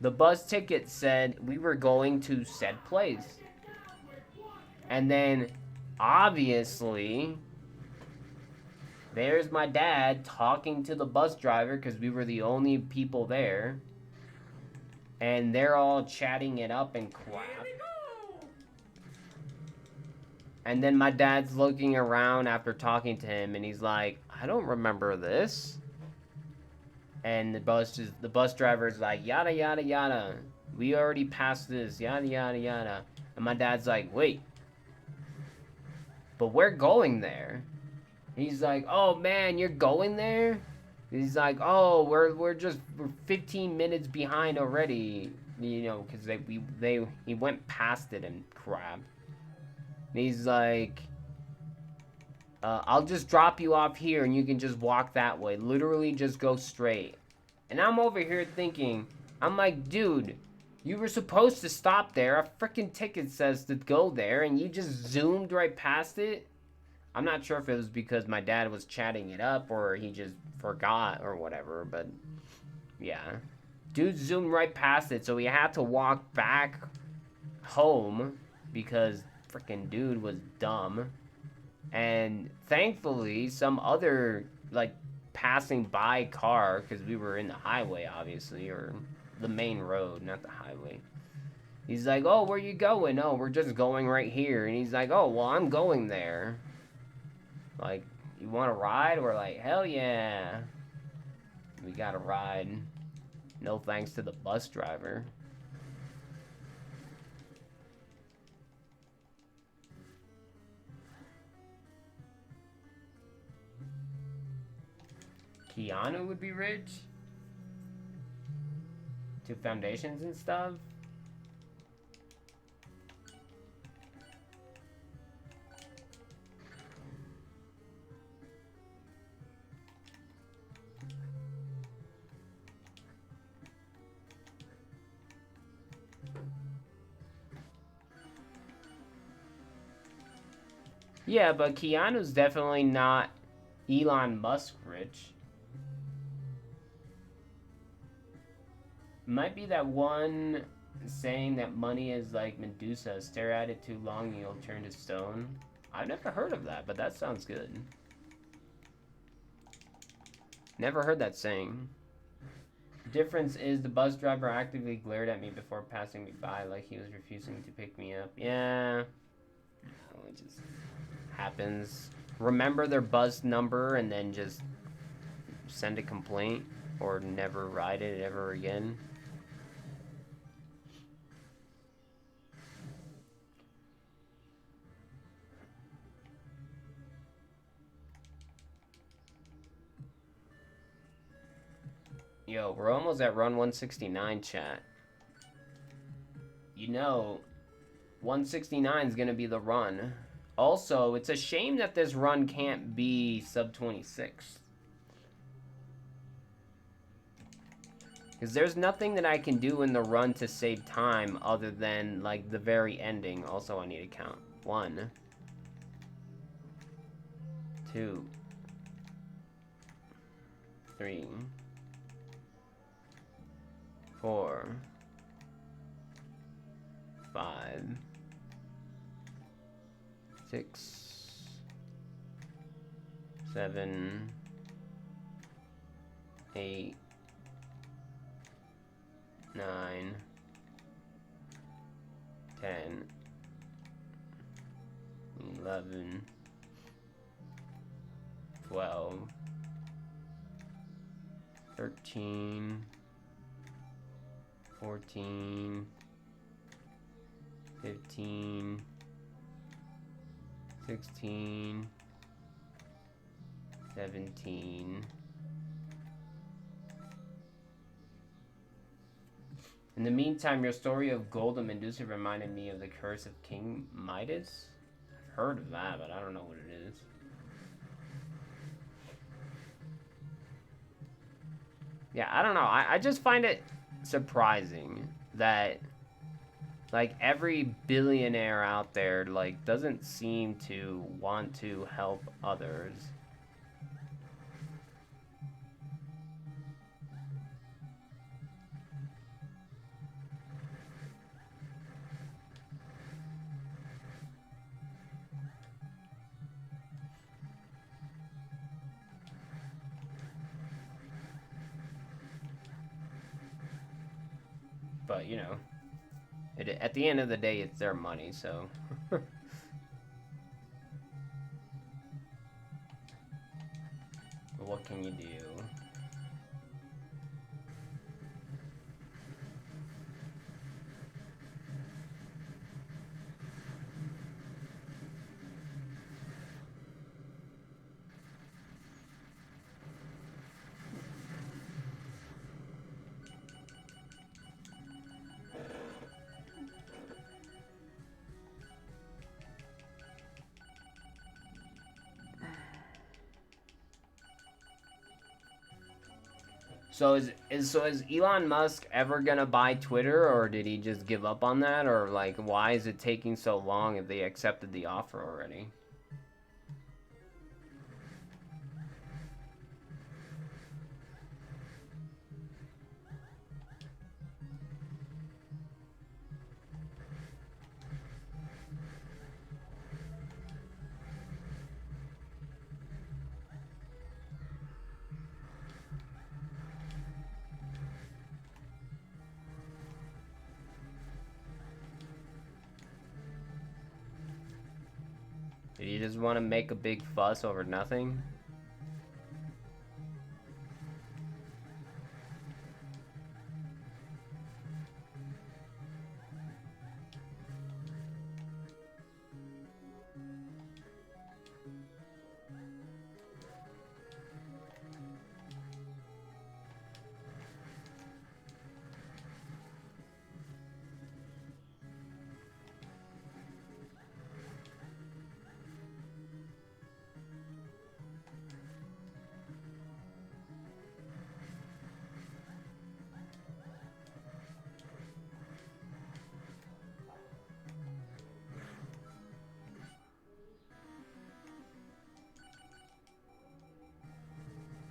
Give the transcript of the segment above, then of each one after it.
The bus ticket said we were going to said place. And then, obviously, there's my dad talking to the bus driver because we were the only people there. And they're all chatting it up and crap. And then my dad's looking around after talking to him, and he's like, I don't remember this. And the bus driver's like, yada, yada, yada. We already passed this, yada, yada, yada. And my dad's like, wait. But we're going there. He's like, oh, man, you're going there? He's like, oh, we're 15 minutes behind already. You know, because he went past it and crap. And he's like, I'll just drop you off here and you can just walk that way. Literally just go straight. And I'm over here thinking, I'm like, dude, you were supposed to stop there. A freaking ticket says to go there and you just zoomed right past it. I'm not sure if it was because my dad was chatting it up or he just forgot or whatever, but yeah. Dude zoomed right past it, so we had to walk back home because freaking dude was dumb. And thankfully, some other, like, passing by car, because we were in the highway, obviously, or the main road, not the highway. He's like, oh, where you going? Oh, we're just going right here. And he's like, oh, well, I'm going there. Like, you want to ride? We're like, hell yeah. We got to ride. No thanks to the bus driver. Keanu would be rich? To foundations and stuff? Yeah, but Keanu's definitely not Elon Musk rich. Might be that one saying that money is like Medusa. Stare at it too long, you'll turn to stone. I've never heard of that, but that sounds good. Never heard that saying. Difference is the bus driver actively glared at me before passing me by like he was refusing to pick me up. Yeah. Oh, it just happens. Remember their bus number and then just send a complaint or never ride it ever again. Yo, we're almost at run 169, chat. You know, 169 is going to be the run. Also, it's a shame that this run can't be sub 26. Because there's nothing that I can do in the run to save time other than, like, the very ending. Also, I need to count. 1, 2, 3, 4, 5, 6, 7, 8, 9, 10, 11, 12, 13, 14, 15, 16, 17. In the meantime, your story of gold and Medusa reminded me of the curse of King Midas. I've heard of that, but I don't know what it is. Yeah, I don't know. I just find it surprising that, like, every billionaire out there, like, doesn't seem to want to help others. But, you know, at the end of the day, it's their money, so... What can you do? So is Elon Musk ever gonna buy Twitter, or did he just give up on that, or like why is it taking so long if they accepted the offer already? Did he just want to make a big fuss over nothing?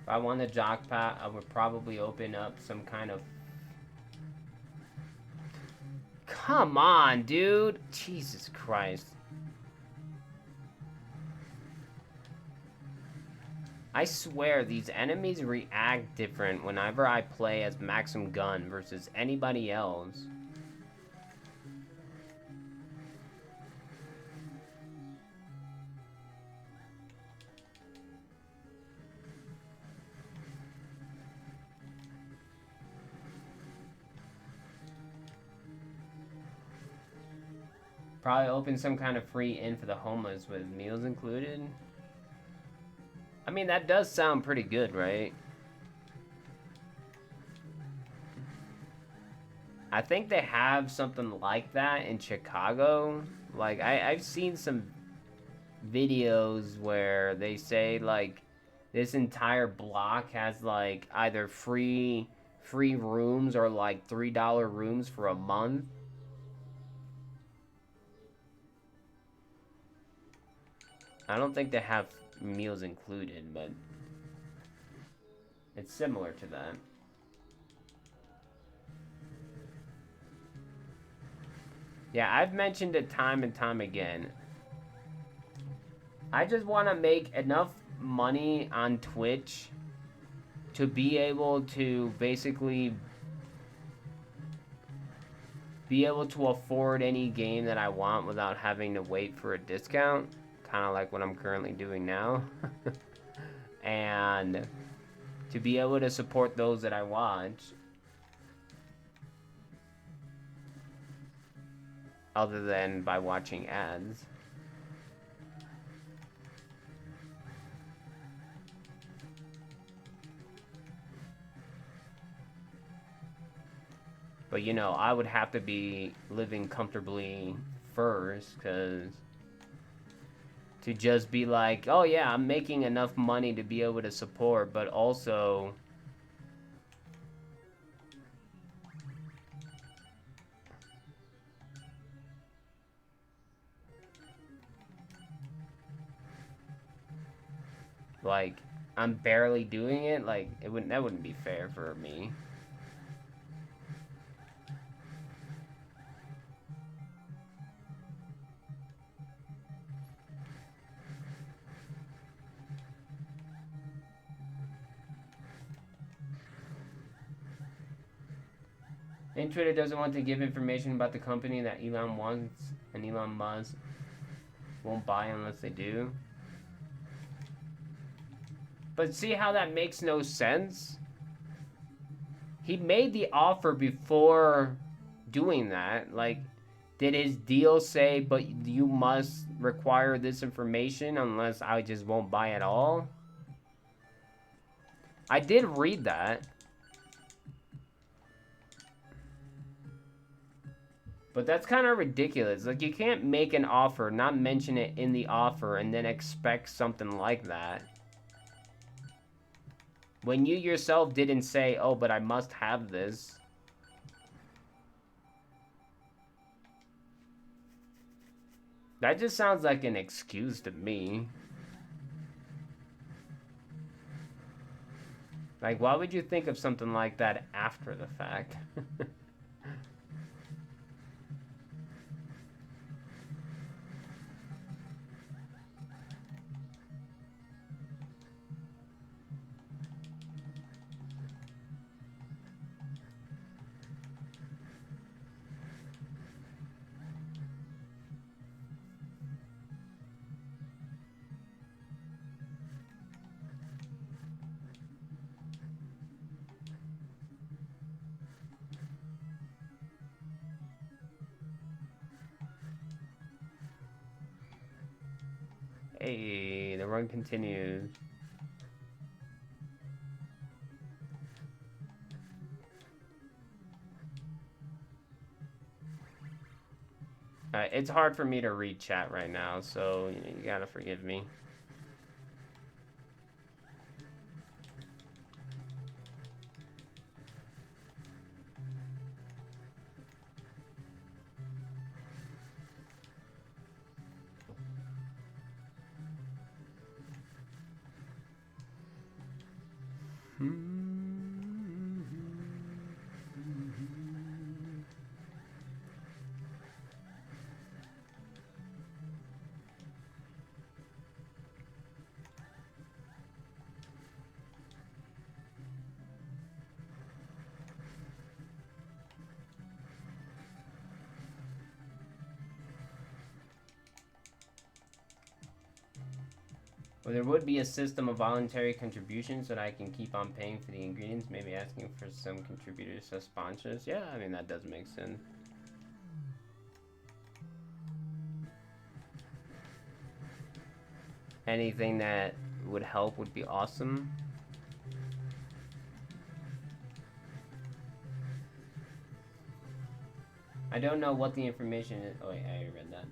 If I won the jackpot, I would probably open up some kind of... Come on, dude! Jesus Christ. I swear, these enemies react different whenever I play as Maxime Gunn versus anybody else. Probably open some kind of free inn for the homeless with meals included. I mean, that does sound pretty good, right? I think they have something like that in Chicago. Like, I've seen some videos where they say, like, this entire block has, like, either free rooms or, like, $3 rooms for a month. I don't think they have meals included, but it's similar to that. Yeah, I've mentioned it time and time again. I just want to make enough money on Twitch to be able to basically be able to afford any game that I want without having to wait for a discount. Kind of like what I'm currently doing now. And to be able to support those that I watch. Other than by watching ads. But you know, I would have to be living comfortably first, because to just be like, oh yeah, I'm making enough money to be able to support, but also like I'm barely doing it, like that wouldn't be fair for me. And Twitter doesn't want to give information about the company that Elon wants, and Elon Musk won't buy unless they do. But see how that makes no sense? He made the offer before doing that. Like, did his deal say, but you must require this information unless I just won't buy at all? I did read that. But that's kind of ridiculous. Like, you can't make an offer, not mention it in the offer, and then expect something like that. When you yourself didn't say, oh, but I must have this. That just sounds like an excuse to me. Like, why would you think of something like that after the fact? Hey, the run continues. It's hard for me to read chat right now, so you gotta forgive me. Well, there would be a system of voluntary contributions so that I can keep on paying for the ingredients, maybe asking for some contributors as sponsors. Yeah, I mean, that does make sense. Anything that would help would be awesome. I don't know what the information is. Oh, wait, I already read that.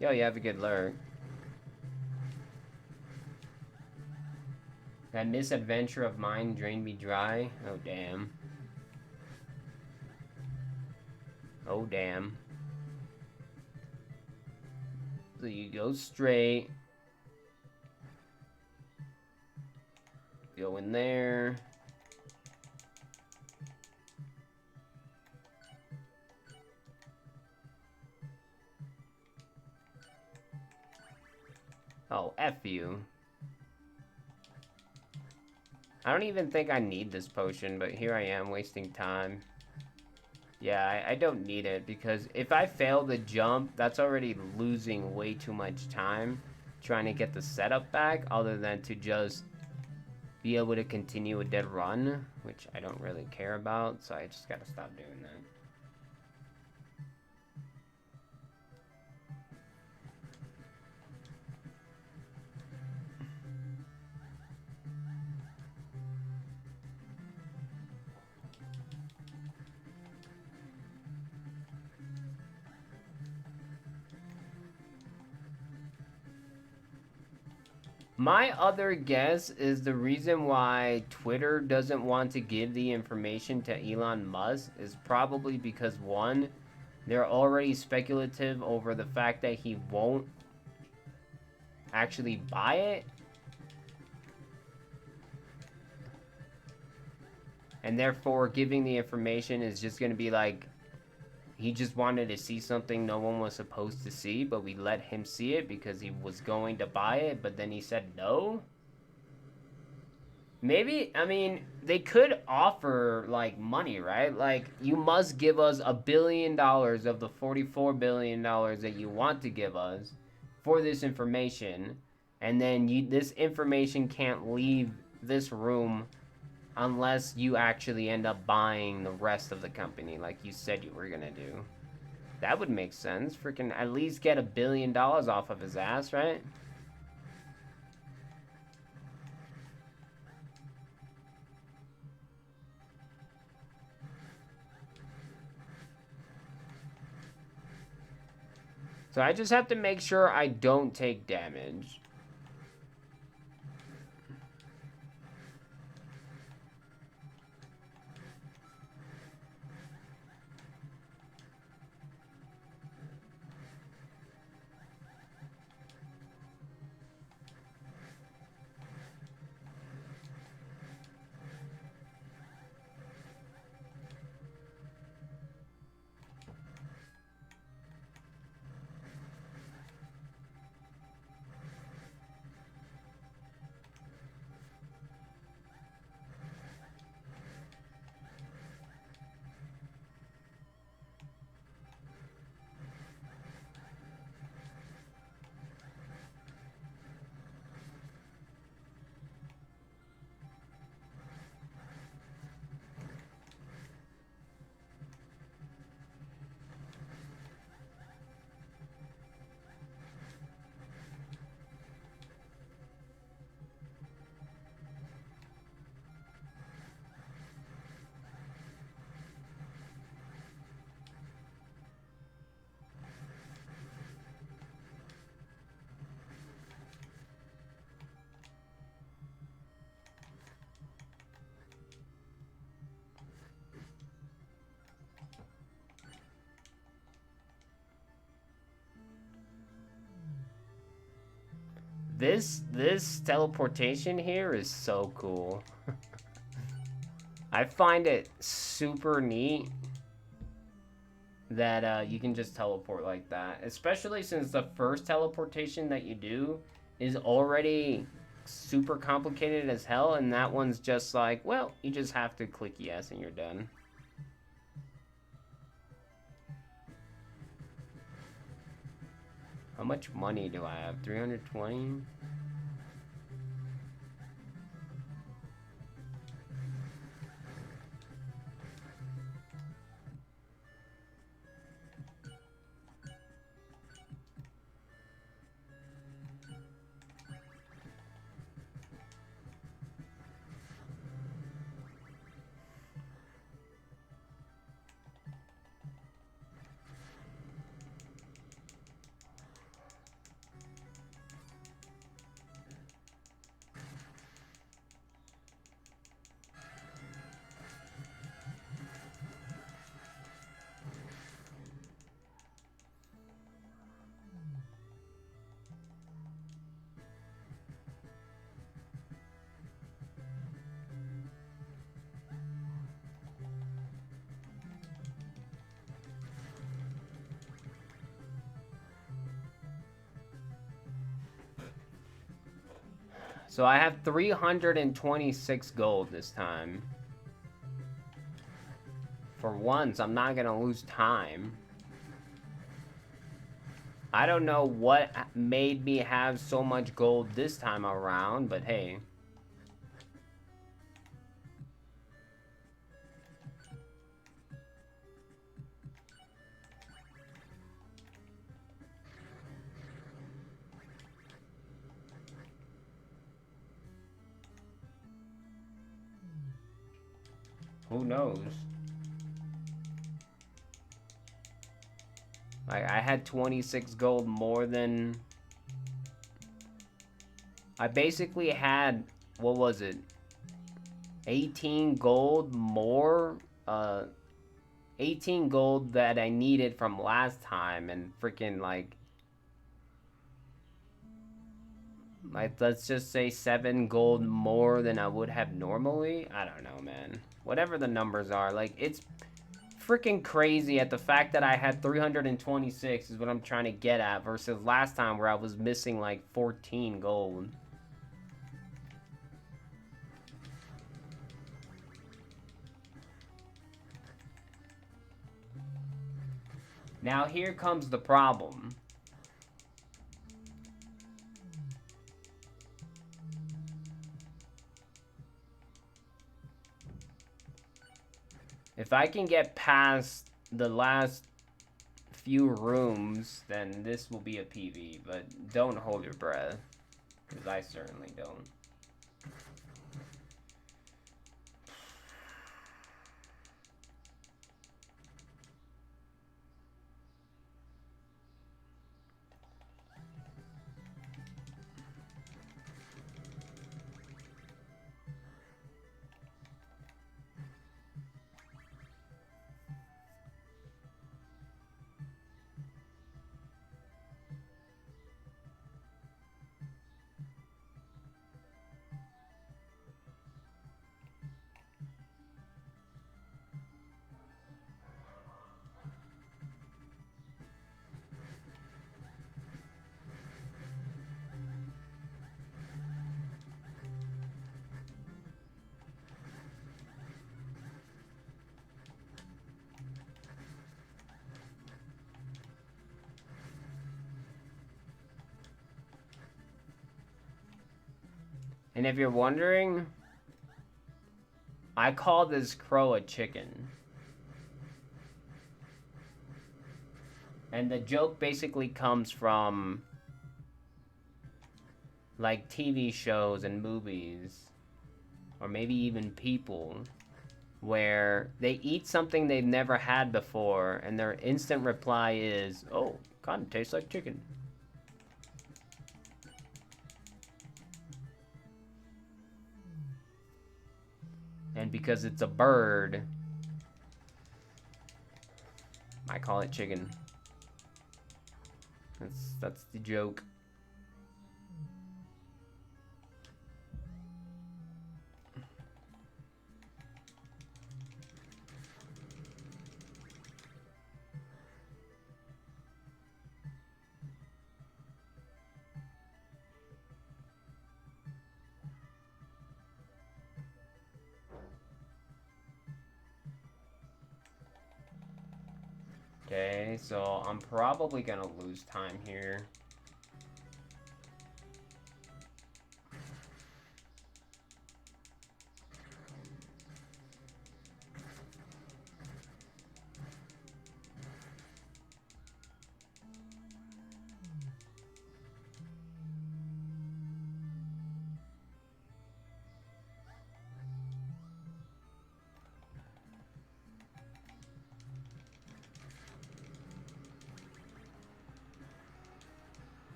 Yo, you have a good lurk. That misadventure of mine drained me dry. Oh, damn. Oh, damn. So you go straight. Go in there. Oh, F you. I don't even think I need this potion, but here I am wasting time. Yeah, I don't need it, because if I fail the jump, that's already losing way too much time trying to get the setup back, other than to just be able to continue a dead run, which I don't really care about, so I just gotta stop doing that. My other guess is the reason why Twitter doesn't want to give the information to Elon Musk is probably because, one, they're already speculative over the fact that he won't actually buy it. And therefore, giving the information is just going to be like, he just wanted to see something no one was supposed to see, but we let him see it because he was going to buy it, but then he said no? Maybe, I mean, they could offer, like, money, right? Like, you must give us $1 billion of the $44 billion that you want to give us for this information, and then this information can't leave this room unless you actually end up buying the rest of the company like you said you were gonna do. That would make sense. Freaking at least get $1 billion off of his ass, right? So I just have to make sure I don't take damage. This teleportation here is so cool. I find it super neat that you can just teleport like that. Especially since the first teleportation that you do is already super complicated as hell, and that one's just like, well, you just have to click yes and you're done. How much money do I have? 320? So I have 326 gold this time. For once, I'm not gonna lose time. I don't know what made me have so much gold this time around, but hey. Who knows? I had 26 gold more than... I basically had, what was it? 18 gold more, 18 gold that I needed from last time, and freaking like, let's just say 7 gold more than I would have normally. I don't know, man. Whatever the numbers are, like, it's freaking crazy at the fact that I had 326 is what I'm trying to get at versus last time where I was missing like 14 gold. Now here comes the problem. If I can get past the last few rooms, then this will be a PV, but don't hold your breath, because I certainly don't. And if you're wondering, I call this crow a chicken. And the joke basically comes from like TV shows and movies, or maybe even people, where they eat something they've never had before and their instant reply is, oh, kind of tastes like chicken. And because it's a bird, I call it chicken. That's the joke. Okay, so I'm probably gonna lose time here.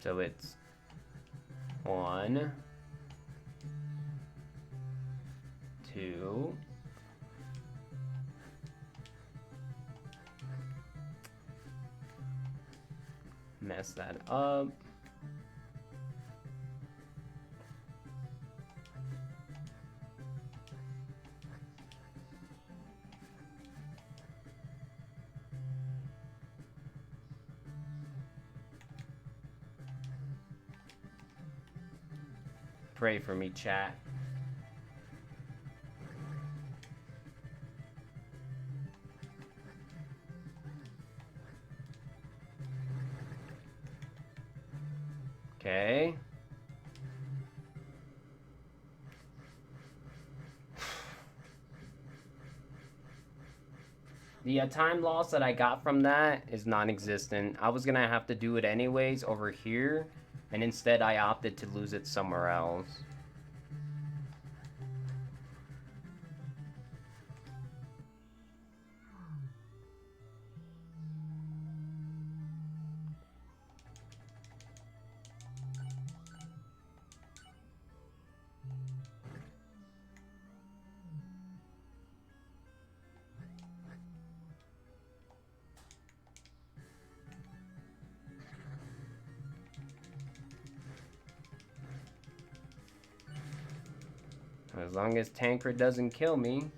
So it's 1, 2, mess that up. Pray for me, chat. Okay. The time loss that I got from that is non-existent. I was gonna have to do it anyways over here, and instead I opted to lose it somewhere else. As long as Tancred doesn't kill me.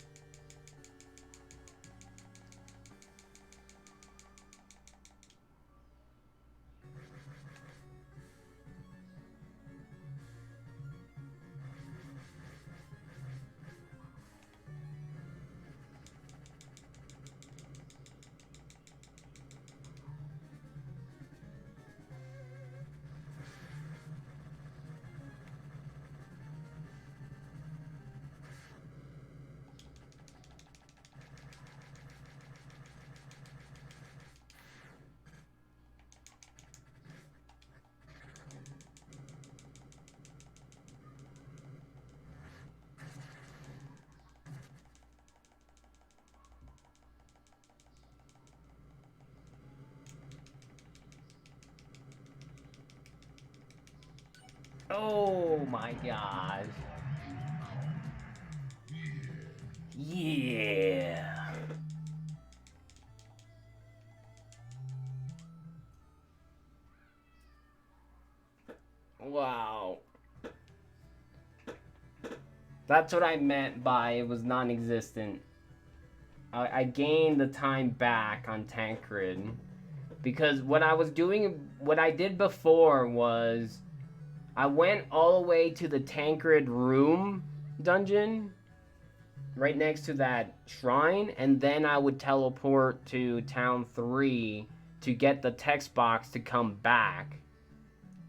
Oh my gosh. Yeah. Wow. That's what I meant by it was non-existent. I gained the time back on Tancred. Because what I did before was I went all the way to the Tancred room dungeon right next to that shrine, and then I would teleport to Town 3 to get the text box to come back.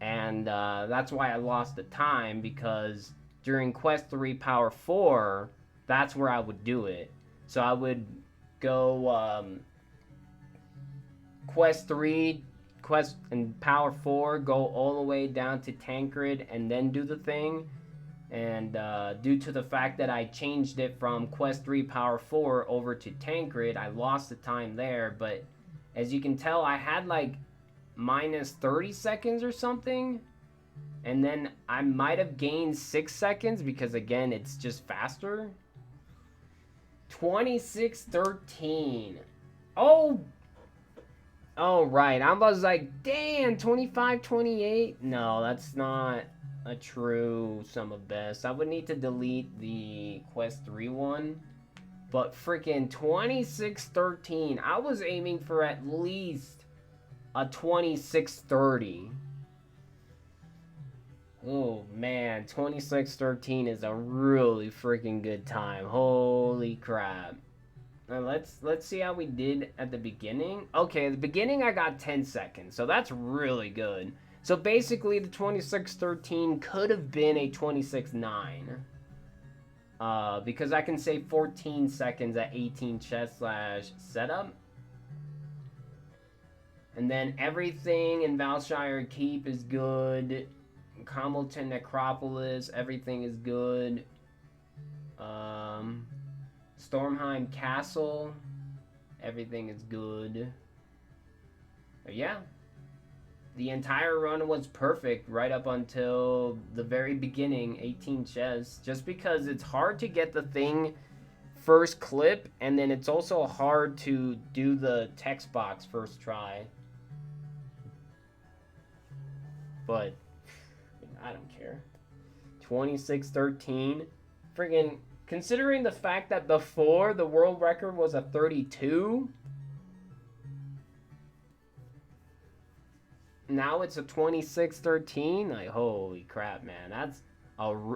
And that's why I lost the time, because during Quest 3 Power 4, that's where I would do it. So I would go Quest 3, Quest and Power 4, go all the way down to Tancred, and then do the thing. And due to the fact that I changed it from Quest 3 Power 4 over to Tancred, I lost the time there. But as you can tell, I had like minus 30 seconds or something. And then I might have gained 6 seconds because, again, it's just faster. 26:13. Oh! Oh, right. I was like, damn, 25:28? No, that's not a true sum of best. I would need to delete the Quest 3 one. But freaking 26:13. I was aiming for at least a 26:30. Oh man, 26:13 is a really freaking good time. Holy crap. Now let's see how we did at the beginning. Okay, at the beginning I got 10 seconds, so that's really good. So basically the 26:13 could have been a 26:9. Because I can save 14 seconds at 18 chest / setup. And then everything in Valshire Keep is good. Commelton Necropolis, everything is good. Stormheim Castle, everything is good. But yeah, the entire run was perfect right up until the very beginning, 18 chests. Just because it's hard to get the thing first clip, and then it's also hard to do the text box first try. But I don't care. 26:13. Friggin', considering the fact that before the world record was a 32, now it's a 26:13. Like, holy crap, man.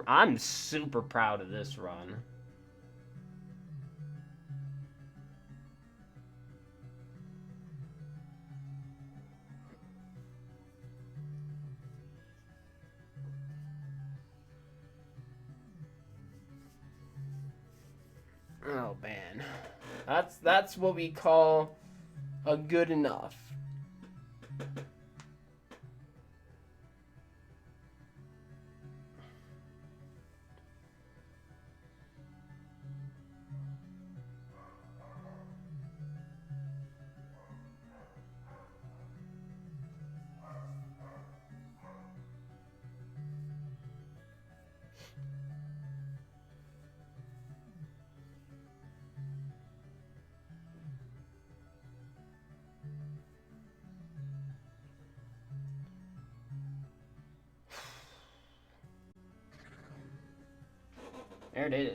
I'm super proud of this run. Oh man, that's what we call a good enough. There it is.